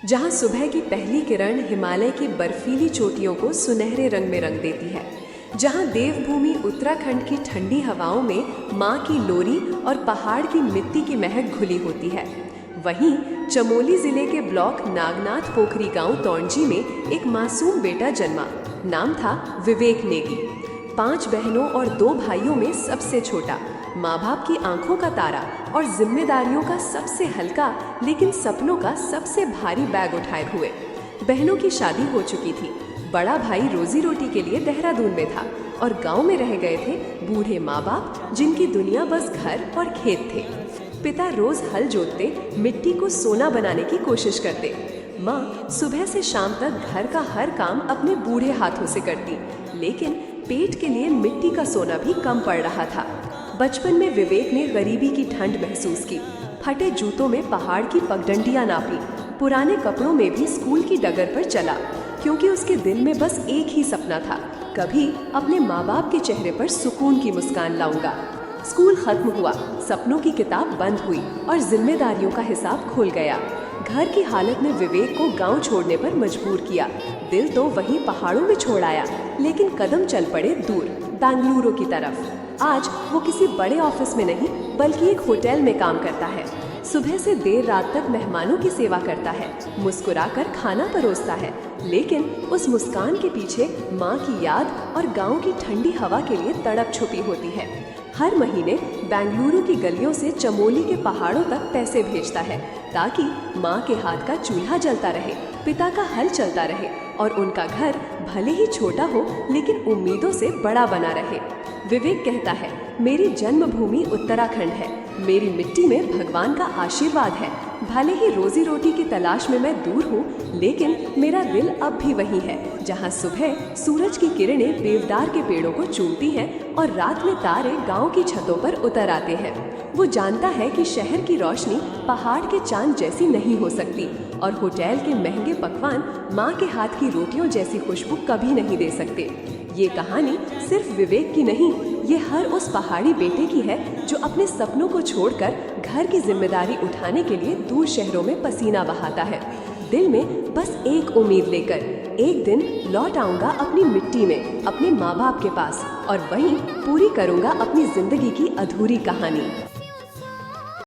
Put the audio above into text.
जहां सुबह की पहली किरण हिमालय की बर्फीली चोटियों को सुनहरे रंग में रंग देती है, जहां देवभूमि उत्तराखंड की ठंडी हवाओं में माँ की लोरी और पहाड़ की मिट्टी की महक घुली होती है, वहीं चमोली जिले के ब्लॉक नागनाथ पोखरी गांव तौंजी में एक मासूम बेटा जन्मा। नाम था विवेक नेगी। 5 बहनों और 2 भाइयों में सबसे छोटा, माँ बाप की आंखों का तारा और जिम्मेदारियों का सबसे हल्का लेकिन सपनों का सबसे भारी बैग उठाए हुए। बहनों की शादी हो चुकी थी, बड़ा भाई रोजी रोटी के लिए देहरादून में था और गांव में रह गए थे बूढ़े माँ बाप जिनकी दुनिया बस घर और खेत थे। पिता रोज हल जोतते, मिट्टी को सोना बनाने की कोशिश करते। माँ सुबह से शाम तक घर का हर काम अपने बूढ़े हाथों से करती, लेकिन पेट के लिए मिट्टी का सोना भी कम पड़ रहा था। बचपन में विवेक ने गरीबी की ठंड महसूस की, फटे जूतों में पहाड़ की पगडंडियां नापी, पुराने कपड़ों में भी स्कूल की डगर पर चला, क्योंकि उसके दिल में बस एक ही सपना था, कभी अपने माँ बाप के चेहरे पर सुकून की मुस्कान लाऊंगा। स्कूल खत्म हुआ, सपनों की किताब बंद हुई और जिम्मेदारियों का हिसाब खुल गया। घर की हालत ने विवेक को गांव छोड़ने पर मजबूर किया। दिल तो वहीं पहाड़ों में छोड़ आया, लेकिन कदम चल पड़े दूर, बेंगलुरु की तरफ। आज वो किसी बड़े ऑफिस में नहीं बल्कि एक होटल में काम करता है। सुबह से देर रात तक मेहमानों की सेवा करता है, मुस्कुराकर खाना परोसता है, लेकिन उस मुस्कान के पीछे माँ की याद और गांव की ठंडी हवा के लिए तड़प छुपी होती है। हर महीने बेंगलुरु की गलियों से चमोली के पहाड़ों तक पैसे भेजता है, ताकि माँ के हाथ का चूल्हा जलता रहे, पिता का हल चलता रहे और उनका घर भले ही छोटा हो लेकिन उम्मीदों से बड़ा बना रहे। विवेक कहता है, मेरी जन्मभूमि उत्तराखंड है, मेरी मिट्टी में भगवान का आशीर्वाद है। भले ही रोजी रोटी की तलाश में मैं दूर हूँ, लेकिन मेरा दिल अब भी वही है, जहाँ सुबह सूरज की किरणें देवदार के पेड़ों को चूमती हैं और रात में तारे गांव की छतों पर उतर आते हैं। वो जानता है कि शहर की रोशनी पहाड़ के चांद जैसी नहीं हो सकती और होटल के महंगे पकवान माँ के हाथ की रोटियों जैसी खुशबू कभी नहीं दे सकते। ये कहानी सिर्फ विवेक की नहीं, ये हर उस पहाड़ी बेटे की है जो अपने सपनों को छोड़कर घर की जिम्मेदारी उठाने के लिए दूर शहरों में पसीना बहाता है, दिल में बस एक उम्मीद लेकर, एक दिन लौट आऊंगा अपनी मिट्टी में, अपने माँ बाप के पास, और वहीं पूरी करूंगा अपनी जिंदगी की अधूरी कहानी।